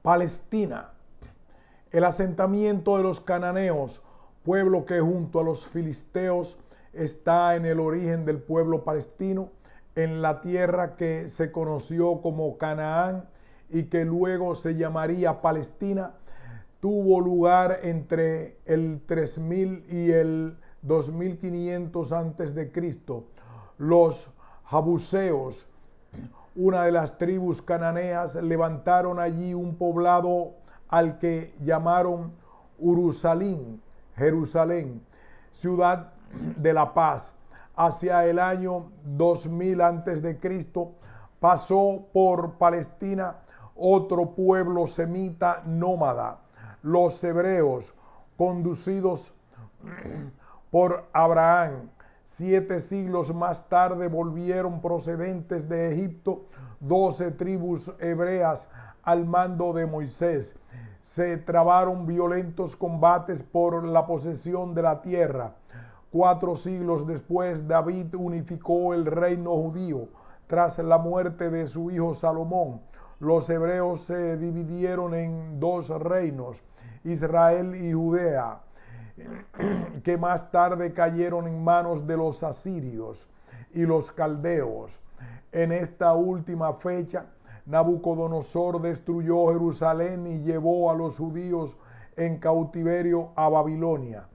Palestina, el asentamiento de los cananeos, pueblo que junto a los filisteos está en el origen del pueblo palestino, en la tierra que se conoció como Canaán y que luego se llamaría Palestina, tuvo lugar entre el 3000 y el 2500 antes de Cristo. Los Jabuseos, una de las tribus cananeas, levantaron allí un poblado al que llamaron Jerusalén, ciudad de la paz. Hacia el año 2000 antes de Cristo pasó por Palestina otro pueblo semita nómada, los hebreos, conducidos por Abraham. 7 siglos más tarde volvieron procedentes de Egipto 12 tribus hebreas al mando de Moisés. Se trabaron violentos combates por la posesión de la tierra. 4 siglos después, David unificó el reino judío. Tras la muerte de su hijo Salomón, los hebreos se dividieron en 2 reinos, Israel y Judea, que más tarde cayeron en manos de los asirios y los caldeos. En esta última fecha, Nabucodonosor destruyó Jerusalén y llevó a los judíos en cautiverio a Babilonia.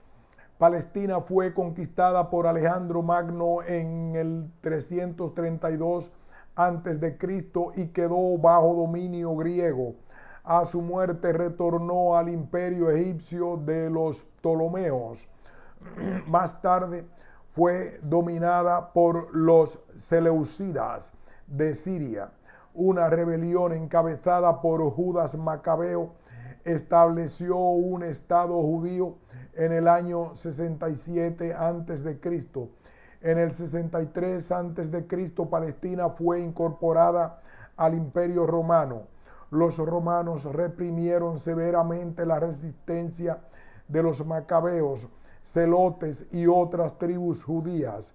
Palestina fue conquistada por Alejandro Magno en el 332 antes de Cristo y quedó bajo dominio griego. A su muerte retornó al imperio egipcio de los Ptolomeos. Más tarde fue dominada por los Seleucidas de Siria. Una rebelión encabezada por Judas Macabeo estableció un estado judío en el año 67 antes de Cristo. En el 63 antes de Cristo, Palestina fue incorporada al Imperio Romano. Los romanos reprimieron severamente la resistencia de los macabeos, celotes y otras tribus judías.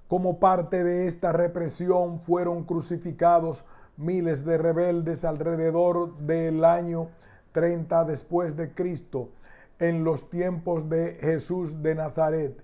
Como parte de esta represión fueron crucificados miles de rebeldes alrededor del año 30 después de Cristo, en los tiempos de Jesús de Nazaret.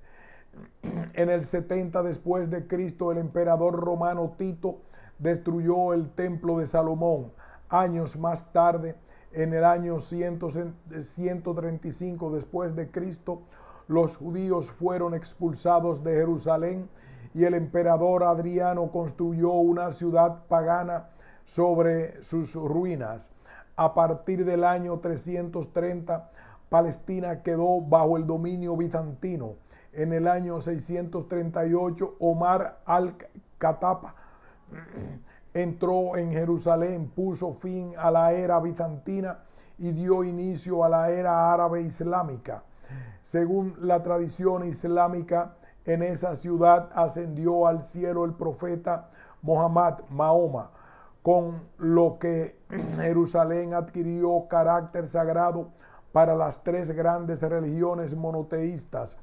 En el 70 después de Cristo, el emperador romano Tito destruyó el templo de Salomón. Años más tarde, en el año 135 después de Cristo, los judíos fueron expulsados de Jerusalén y el emperador Adriano construyó una ciudad pagana sobre sus ruinas. A partir del año 330, Palestina quedó bajo el dominio bizantino. En el año 638, Omar al-Khattab entró en Jerusalén, puso fin a la era bizantina y dio inicio a la era árabe islámica. Según la tradición islámica, en esa ciudad ascendió al cielo el profeta Mahoma, con lo que Jerusalén adquirió carácter sagrado para las 3 grandes religiones monoteístas,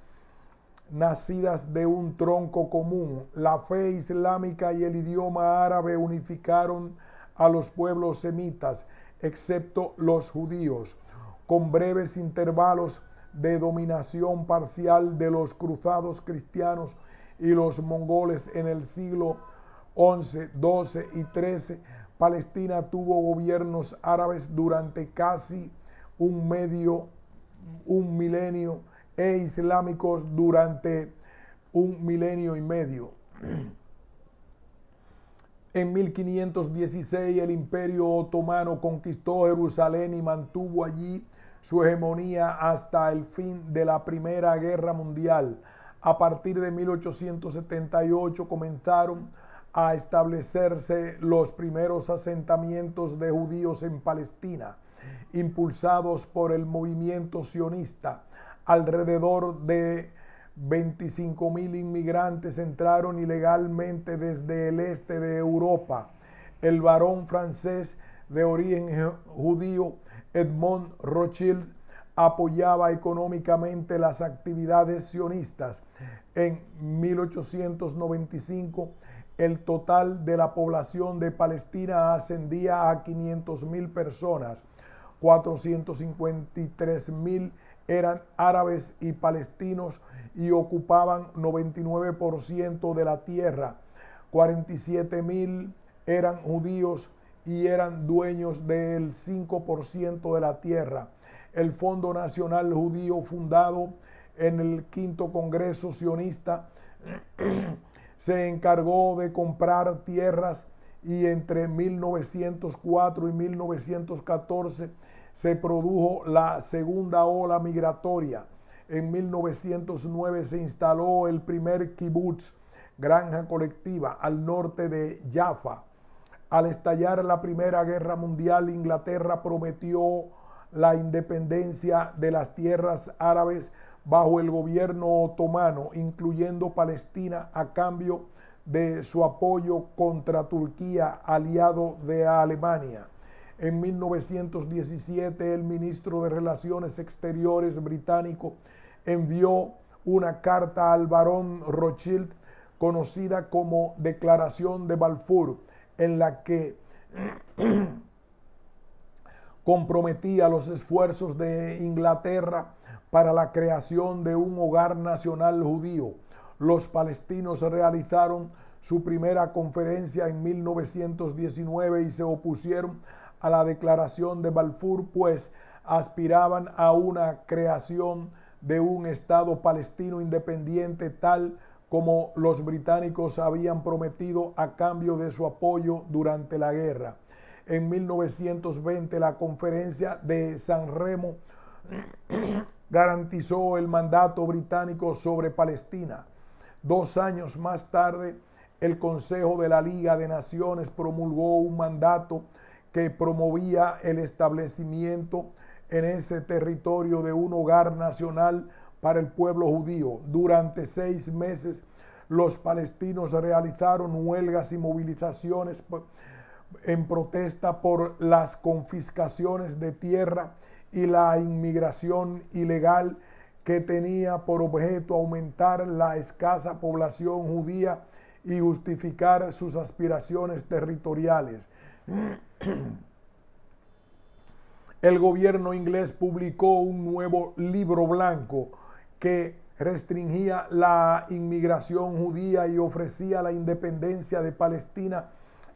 nacidas de un tronco común. La fe islámica y el idioma árabe unificaron a los pueblos semitas, excepto los judíos, con breves intervalos de dominación parcial de los cruzados cristianos y los mongoles en el siglo XI, XII y XIII. Palestina tuvo gobiernos árabes durante casi un milenio e islámicos durante 1,5 milenios. En 1516 el Imperio Otomano conquistó Jerusalén y mantuvo allí su hegemonía hasta el fin de la Primera Guerra Mundial. A partir de 1878 comenzaron a establecerse los primeros asentamientos de judíos en Palestina, impulsados por el movimiento sionista. Alrededor de 25,000 inmigrantes entraron ilegalmente desde el este de Europa. El barón francés de origen judío Edmond Rothschild apoyaba económicamente las actividades sionistas. En 1895, el total de la población de Palestina ascendía a 500,000 personas. 453,000 eran árabes y palestinos y ocupaban 99% de la tierra. 47,000 eran judíos y eran dueños del 5% de la tierra. El Fondo Nacional Judío, fundado en el Quinto Congreso Sionista, se encargó de comprar tierras y entre 1904 y 1914 se produjo la segunda ola migratoria. En 1909 se instaló el primer kibutz, granja colectiva, al norte de Jaffa. Al estallar la Primera Guerra Mundial, Inglaterra prometió la independencia de las tierras árabes bajo el gobierno otomano, incluyendo Palestina, a cambio de su apoyo contra Turquía, aliado de Alemania. En 1917, el ministro de Relaciones Exteriores británico envió una carta al barón Rothschild, conocida como Declaración de Balfour, en la que comprometía los esfuerzos de Inglaterra para la creación de un hogar nacional judío. Los palestinos realizaron su primera conferencia en 1919 y se opusieron a la Declaración de Balfour, pues aspiraban a una creación de un Estado palestino independiente, tal como los británicos habían prometido a cambio de su apoyo durante la guerra. En 1920, la Conferencia de San Remo garantizó el mandato británico sobre Palestina. 2 años más tarde, el Consejo de la Liga de Naciones promulgó un mandato que promovía el establecimiento en ese territorio de un hogar nacional para el pueblo judío. Durante 6 meses, los palestinos realizaron huelgas y movilizaciones en protesta por las confiscaciones de tierra y la inmigración ilegal que tenía por objeto aumentar la escasa población judía y justificar sus aspiraciones territoriales. El gobierno inglés publicó un nuevo libro blanco que restringía la inmigración judía y ofrecía la independencia de Palestina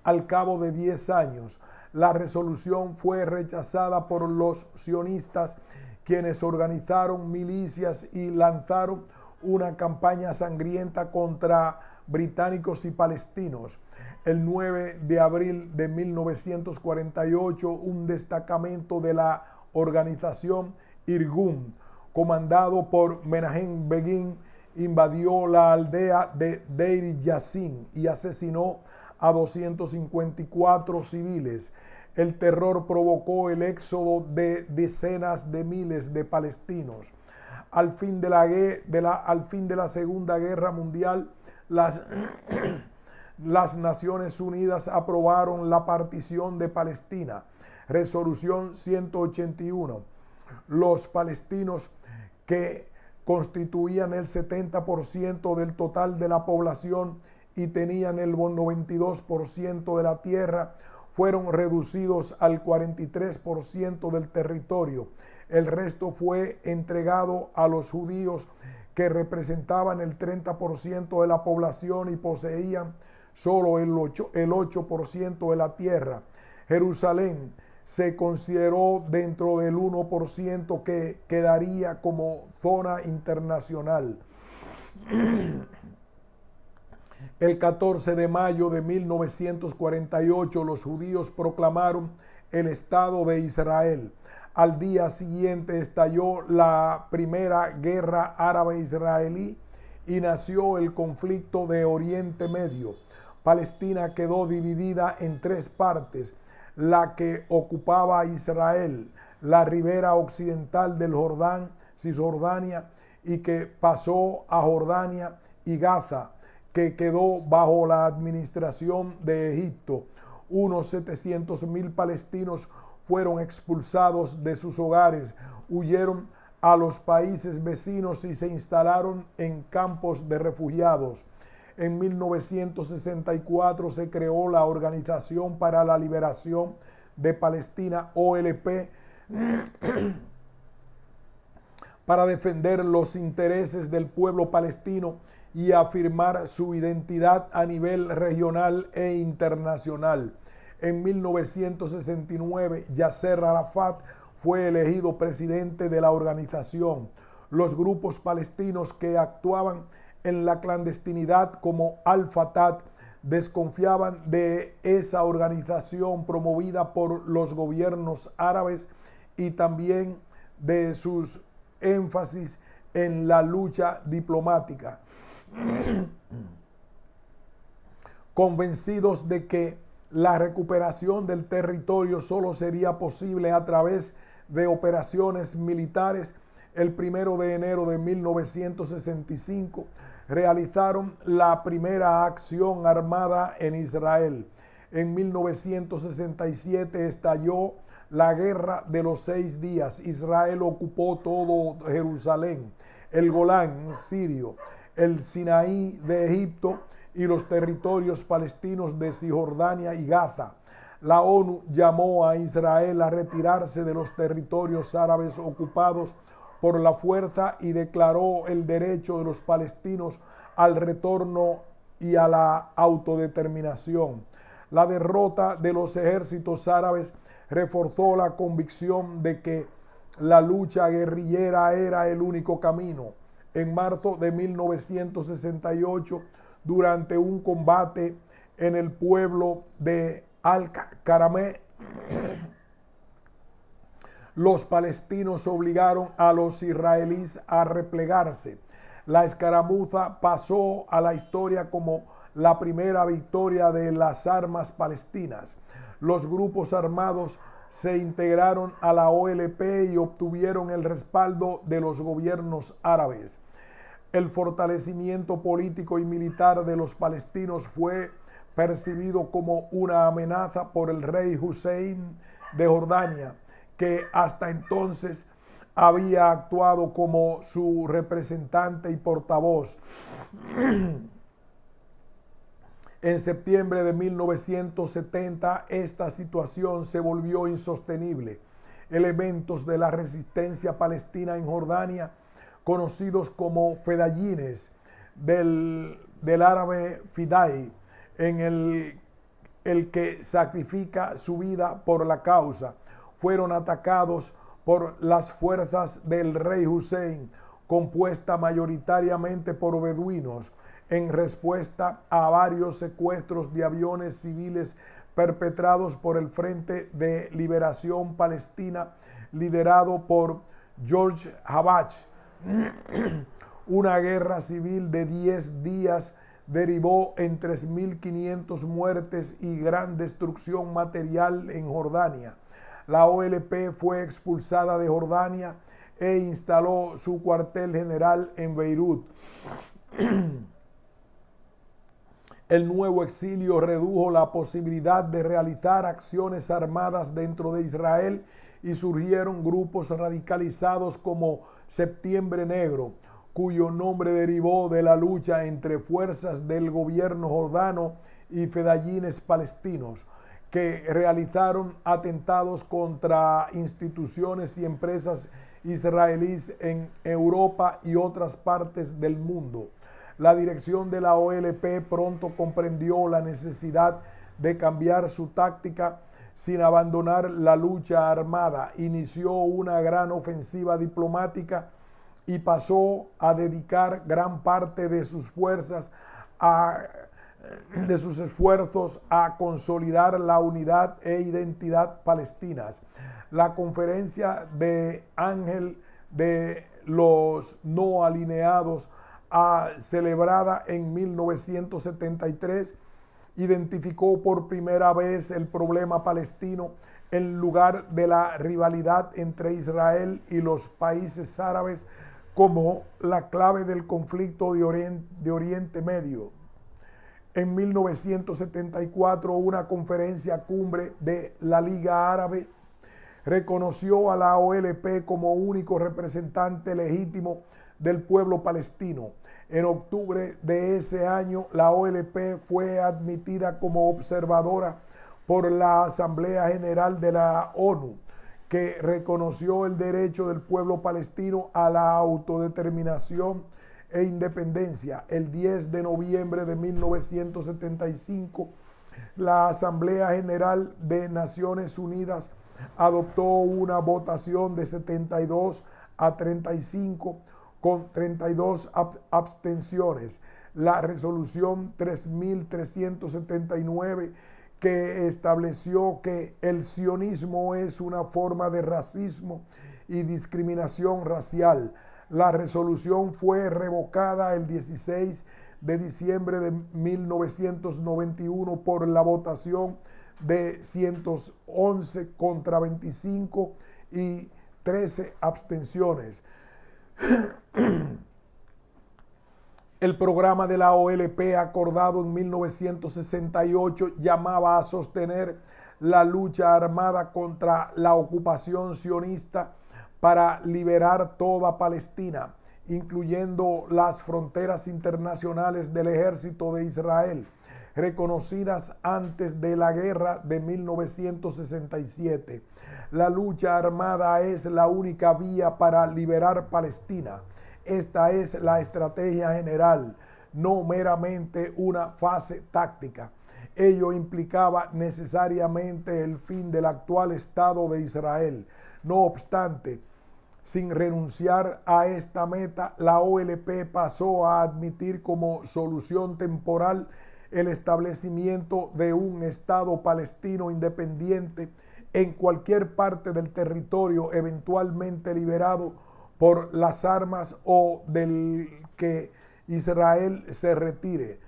al cabo de 10 años. La resolución fue rechazada por los sionistas, quienes organizaron milicias y lanzaron una campaña sangrienta contra británicos y palestinos. El 9 de abril de 1948, un destacamento de la organización Irgun, comandado por Menahem Begin, invadió la aldea de Deir Yassin y asesinó a 254 civiles. El terror provocó el éxodo de decenas de miles de palestinos. Al fin de la Segunda Guerra Mundial, las Naciones Unidas aprobaron la partición de Palestina. Resolución 181. Los palestinos, que constituían el 70% del total de la población y tenían el 92% de la tierra, fueron reducidos al 43% del territorio. El resto fue entregado a los judíos, que representaban el 30% de la población y poseían solo el 8% de la tierra. Jerusalén se consideró dentro del 1% que quedaría como zona internacional. El 14 de mayo de 1948, los judíos proclamaron el Estado de Israel. Al día siguiente estalló la primera guerra árabe-israelí y nació el conflicto de Oriente Medio. Palestina quedó dividida en 3 partes: la que ocupaba Israel, la ribera occidental del Jordán, Cisjordania, y que pasó a Jordania, y Gaza, que quedó bajo la administración de Egipto. Unos 700,000 palestinos fueron expulsados de sus hogares, huyeron a los países vecinos y se instalaron en campos de refugiados. En 1964 se creó la Organización para la Liberación de Palestina, OLP, para defender los intereses del pueblo palestino y afirmar su identidad a nivel regional e internacional. En 1969, Yasser Arafat fue elegido presidente de la organización. Los grupos palestinos que actuaban en la clandestinidad como Al-Fatah desconfiaban de esa organización promovida por los gobiernos árabes y también de sus énfasis en la lucha diplomática. Convencidos de que la recuperación del territorio solo sería posible a través de operaciones militares, el 1 de enero de 1965 realizaron la primera acción armada en Israel. En 1967 estalló la guerra de los 6 días. Israel ocupó todo Jerusalén, el Golán sirio, el Sinaí de Egipto y los territorios palestinos de Cisjordania y Gaza. La ONU llamó a Israel a retirarse de los territorios árabes ocupados por la fuerza y declaró el derecho de los palestinos al retorno y a la autodeterminación. La derrota de los ejércitos árabes reforzó la convicción de que la lucha guerrillera era el único camino. En marzo de 1968, durante un combate en el pueblo de Al-Karameh, los palestinos obligaron a los israelíes a replegarse. La escaramuza pasó a la historia como la primera victoria de las armas palestinas. Los grupos armados se integraron a la OLP y obtuvieron el respaldo de los gobiernos árabes. El fortalecimiento político y militar de los palestinos fue percibido como una amenaza por el rey Hussein de Jordania, que hasta entonces había actuado como su representante y portavoz. En septiembre de 1970, esta situación se volvió insostenible. Elementos de la resistencia palestina en Jordania, conocidos como fedayines, del árabe fidai, en el que sacrifica su vida por la causa, fueron atacados por las fuerzas del rey Hussein, compuesta mayoritariamente por beduinos, en respuesta a varios secuestros de aviones civiles perpetrados por el Frente de Liberación Palestina, liderado por George Habach. Una guerra civil de 10 días derivó en 3.500 muertes y gran destrucción material en Jordania. La OLP fue expulsada de Jordania e instaló su cuartel general en Beirut. El nuevo exilio redujo la posibilidad de realizar acciones armadas dentro de Israel y surgieron grupos radicalizados como Septiembre Negro, cuyo nombre derivó de la lucha entre fuerzas del gobierno jordano y fedayines palestinos, que realizaron atentados contra instituciones y empresas israelíes en Europa y otras partes del mundo. La dirección de la OLP pronto comprendió la necesidad de cambiar su táctica sin abandonar la lucha armada. Inició una gran ofensiva diplomática y pasó a dedicar gran parte de sus fuerzas de sus esfuerzos a consolidar la unidad e identidad palestinas. La conferencia de Ángel de los no alineados, celebrada en 1973, identificó por primera vez el problema palestino en lugar de la rivalidad entre Israel y los países árabes como la clave del conflicto de Oriente Medio. En 1974, una conferencia cumbre de la Liga Árabe reconoció a la OLP como único representante legítimo del pueblo palestino. En octubre de ese año, la OLP fue admitida como observadora por la Asamblea General de la ONU, que reconoció el derecho del pueblo palestino a la autodeterminación e independencia. El 10 de noviembre de 1975, la Asamblea General de Naciones Unidas adoptó una votación de 72 a 35 con 32 abstenciones. La resolución 3379, que estableció que el sionismo es una forma de racismo y discriminación racial. La resolución fue revocada el 16 de diciembre de 1991 por la votación de 111 contra 25 y 13 abstenciones. El programa de la OLP, acordado en 1968, llamaba a sostener la lucha armada contra la ocupación sionista para liberar toda Palestina, incluyendo las fronteras internacionales del ejército de Israel, reconocidas antes de la guerra de 1967. La lucha armada es la única vía para liberar Palestina. Esta es la estrategia general, no meramente una fase táctica. Ello implicaba necesariamente el fin del actual Estado de Israel. No obstante, sin renunciar a esta meta, la OLP pasó a admitir como solución temporal el establecimiento de un Estado palestino independiente en cualquier parte del territorio eventualmente liberado por las armas o del que Israel se retire.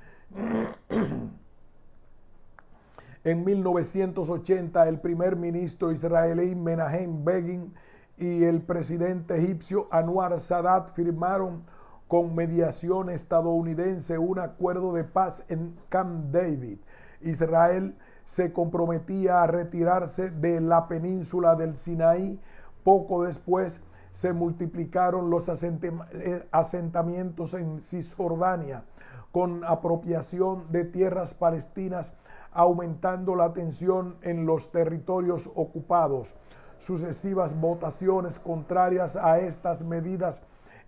En 1980, el primer ministro israelí Menachem Begin y el presidente egipcio Anwar Sadat firmaron con mediación estadounidense un acuerdo de paz en Camp David. Israel se comprometía a retirarse de la península del Sinaí. Poco después se multiplicaron los asentamientos en Cisjordania con apropiación de tierras palestinas, aumentando la tensión en los territorios ocupados. Sucesivas votaciones contrarias a estas medidas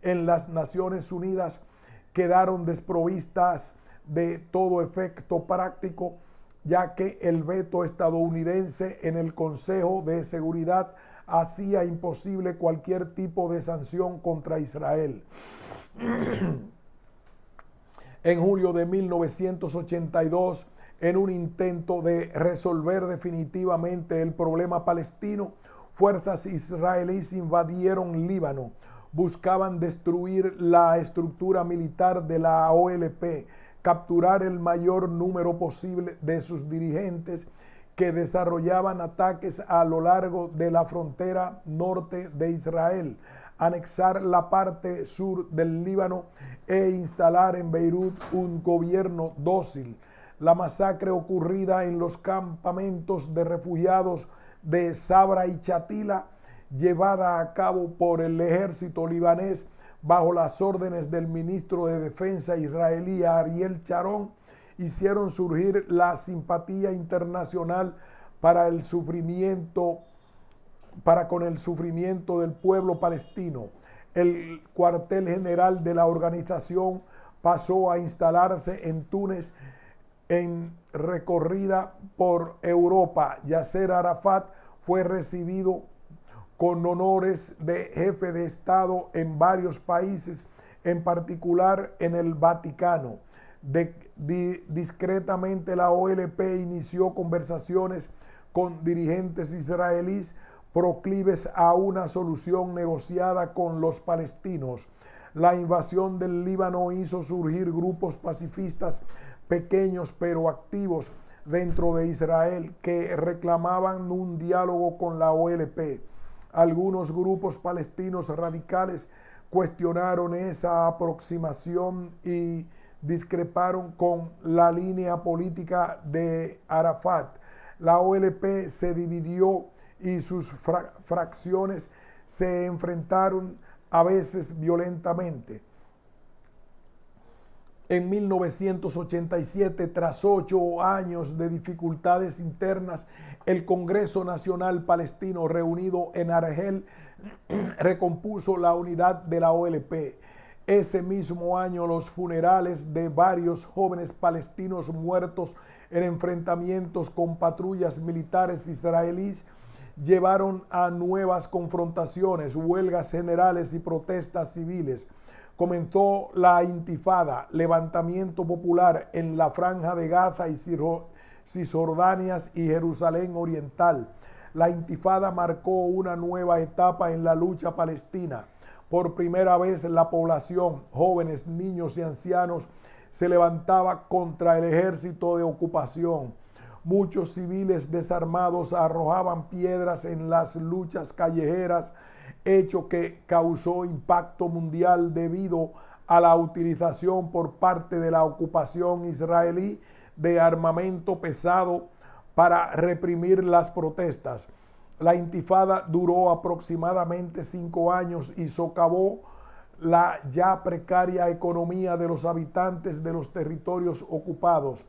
en las Naciones Unidas quedaron desprovistas de todo efecto práctico, ya que el veto estadounidense en el Consejo de Seguridad hacía imposible cualquier tipo de sanción contra Israel. En julio de 1982, en un intento de resolver definitivamente el problema palestino, fuerzas israelíes invadieron Líbano. Buscaban destruir la estructura militar de la OLP, capturar el mayor número posible de sus dirigentes, que desarrollaban ataques a lo largo de la frontera norte de Israel, anexar la parte sur del Líbano e instalar en Beirut un gobierno dócil. La masacre ocurrida en los campamentos de refugiados de Sabra y Chatila, llevada a cabo por el ejército libanés bajo las órdenes del ministro de Defensa israelí Ariel Sharon, hicieron surgir la simpatía internacional para el sufrimiento, con el sufrimiento del pueblo palestino. El cuartel general de la organización pasó a instalarse en Túnez. En recorrida por Europa, Yasser Arafat fue recibido con honores de jefe de Estado en varios países, en particular en el Vaticano. Discretamente, la OLP inició conversaciones con dirigentes israelíes proclives a una solución negociada con los palestinos. La invasión del Líbano hizo surgir grupos pacifistas pequeños pero activos dentro de Israel que reclamaban un diálogo con la OLP. Algunos grupos palestinos radicales cuestionaron esa aproximación y discreparon con la línea política de Arafat. La OLP se dividió y sus fracciones se enfrentaron a veces violentamente. En 1987, tras 8 años de dificultades internas, el Congreso Nacional Palestino reunido en Argel recompuso la unidad de la OLP. Ese mismo año, los funerales de varios jóvenes palestinos muertos en enfrentamientos con patrullas militares israelíes llevaron a nuevas confrontaciones, huelgas generales y protestas civiles. Comenzó la intifada, levantamiento popular en la Franja de Gaza y Cisjordania y Jerusalén Oriental. La intifada marcó una nueva etapa en la lucha palestina. Por primera vez la población, jóvenes, niños y ancianos, se levantaba contra el ejército de ocupación. Muchos civiles desarmados arrojaban piedras en las luchas callejeras, hecho que causó impacto mundial debido a la utilización por parte de la ocupación israelí de armamento pesado para reprimir las protestas. La intifada duró aproximadamente 5 años y socavó la ya precaria economía de los habitantes de los territorios ocupados.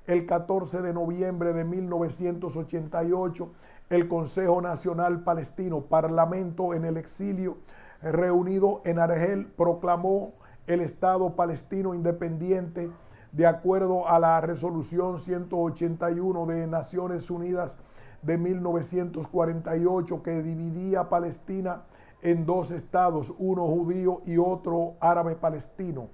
El 14 de noviembre de 1988, el Consejo Nacional Palestino, Parlamento en el exilio, reunido en Argel, proclamó el Estado palestino independiente de acuerdo a la resolución 181 de Naciones Unidas de 1948, que dividía Palestina en 2 estados, uno judío y otro árabe palestino.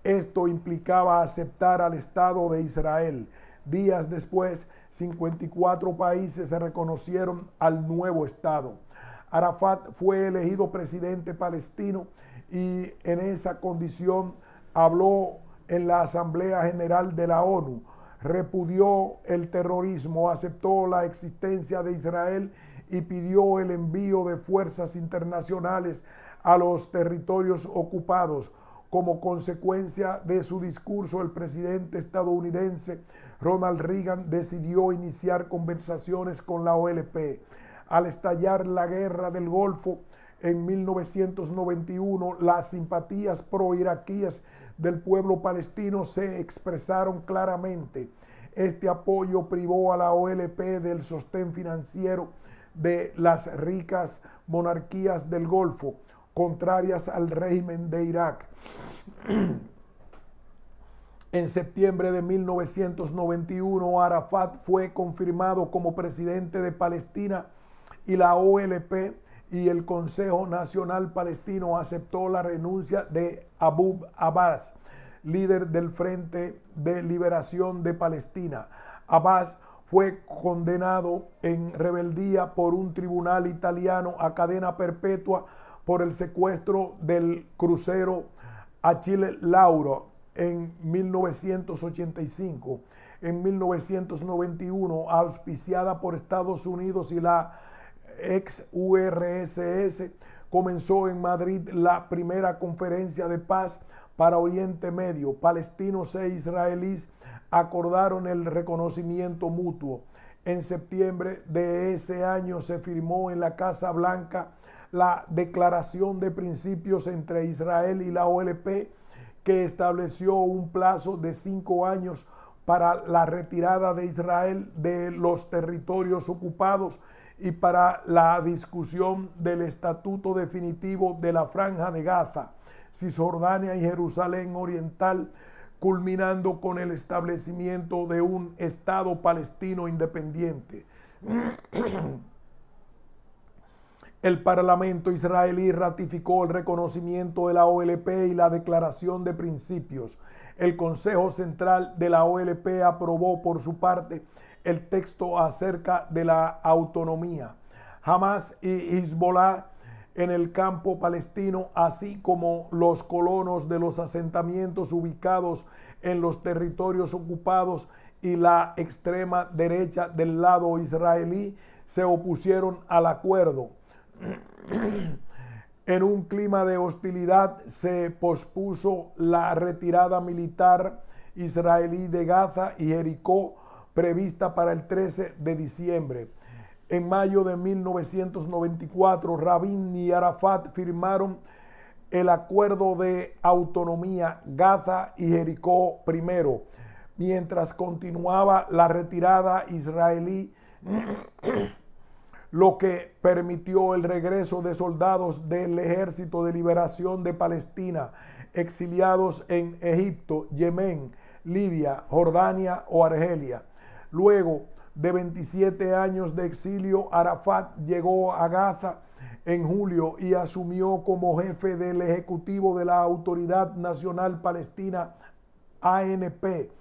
Esto implicaba aceptar al Estado de Israel. Días después, 54 países se reconocieron al nuevo Estado. Arafat fue elegido presidente palestino y en esa condición habló en la Asamblea General de la ONU, repudió el terrorismo, aceptó la existencia de Israel y pidió el envío de fuerzas internacionales a los territorios ocupados. Como consecuencia de su discurso, el presidente estadounidense Ronald Reagan decidió iniciar conversaciones con la OLP. Al estallar la Guerra del Golfo en 1991, las simpatías pro-iraquíes del pueblo palestino se expresaron claramente. Este apoyo privó a la OLP del sostén financiero de las ricas monarquías del Golfo, contrarias al régimen de Irak. En septiembre de 1991, Arafat fue confirmado como presidente de Palestina y la OLP y el Consejo Nacional Palestino aceptó la renuncia de Abu Abbas, líder del Frente de Liberación de Palestina. Abbas fue condenado en rebeldía por un tribunal italiano a cadena perpetua por el secuestro del crucero Achille Lauro en 1985. En 1991, auspiciada por Estados Unidos y la ex URSS, comenzó en Madrid la primera conferencia de paz para Oriente Medio. Palestinos e israelíes acordaron el reconocimiento mutuo. En septiembre de ese año se firmó en la Casa Blanca la Declaración de Principios entre Israel y la OLP, que estableció un plazo de 5 años para la retirada de Israel de los territorios ocupados y para la discusión del estatuto definitivo de la Franja de Gaza, Cisjordania y Jerusalén Oriental, culminando con el establecimiento de un Estado palestino independiente. El Parlamento israelí ratificó el reconocimiento de la OLP y la Declaración de Principios. El Consejo Central de la OLP aprobó por su parte el texto acerca de la autonomía. Hamas y Hezbollah en el campo palestino, así como los colonos de los asentamientos ubicados en los territorios ocupados y la extrema derecha del lado israelí, se opusieron al acuerdo. En un clima de hostilidad se pospuso la retirada militar israelí de Gaza y Jericó, prevista para el 13 de diciembre. En mayo de 1994, Rabin y Arafat firmaron el acuerdo de autonomía Gaza y Jericó primero, mientras continuaba la retirada israelí, lo que permitió el regreso de soldados del Ejército de Liberación de Palestina exiliados en Egipto, Yemen, Libia, Jordania o Argelia. Luego de 27 años de exilio, Arafat llegó a Gaza en julio y asumió como jefe del Ejecutivo de la Autoridad Nacional Palestina, ANP,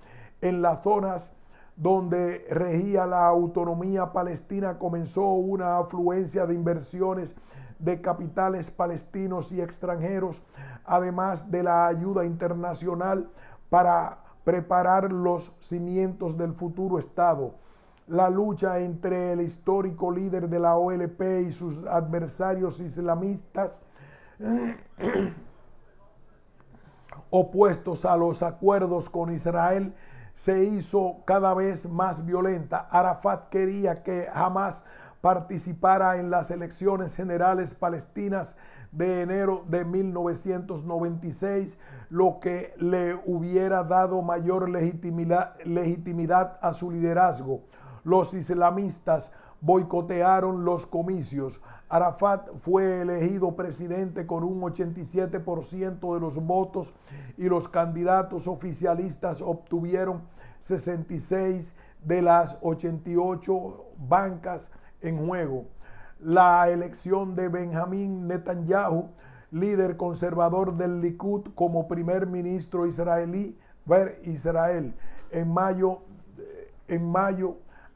en las zonas donde regía la autonomía palestina. Comenzó una afluencia de inversiones de capitales palestinos y extranjeros, además de la ayuda internacional para preparar los cimientos del futuro Estado. La lucha entre el histórico líder de la OLP y sus adversarios islamistas opuestos a los acuerdos con Israel se hizo cada vez más violenta. Arafat quería que Hamás participara en las elecciones generales palestinas de enero de 1996, lo que le hubiera dado mayor legitimidad a su liderazgo. Los islamistas boicotearon los comicios. Arafat fue elegido presidente con un 87% de los votos y los candidatos oficialistas obtuvieron 66 de las 88 bancas en juego. La elección de Benjamín Netanyahu, líder conservador del Likud, como primer ministro israelí, Israel, en mayo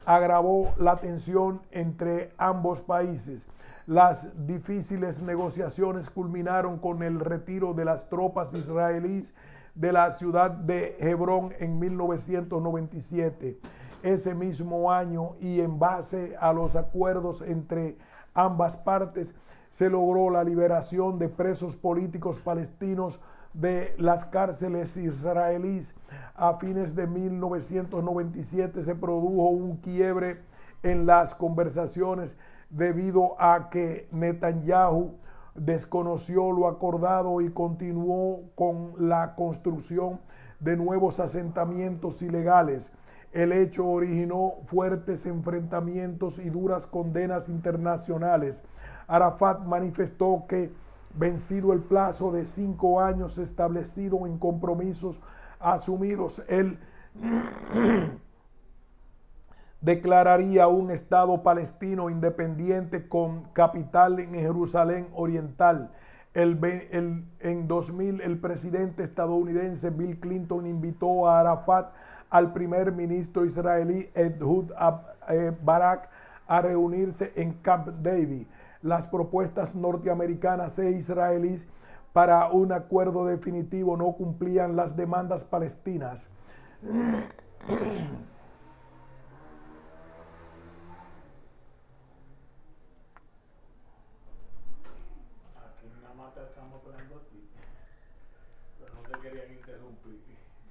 agravó la tensión entre ambos países. Las difíciles negociaciones culminaron con el retiro de las tropas israelíes de la ciudad de Hebrón en 1997. Ese mismo año, y en base a los acuerdos entre ambas partes, se logró la liberación de presos políticos palestinos de las cárceles israelíes. A fines de 1997 se produjo un quiebre en las conversaciones debido a que Netanyahu desconoció lo acordado y continuó con la construcción de nuevos asentamientos ilegales. El hecho originó fuertes enfrentamientos y duras condenas internacionales. Arafat manifestó que, vencido el plazo de 5 años establecido en compromisos asumidos, él declararía un Estado palestino independiente con capital en Jerusalén Oriental. En 2000, el presidente estadounidense Bill Clinton invitó a Arafat al primer ministro israelí Ehud Barak a reunirse en Camp David. Las propuestas norteamericanas e israelíes para un acuerdo definitivo no cumplían las demandas palestinas. Aquí nada más te estamos esperando a ti, pero no te querían interrumpir.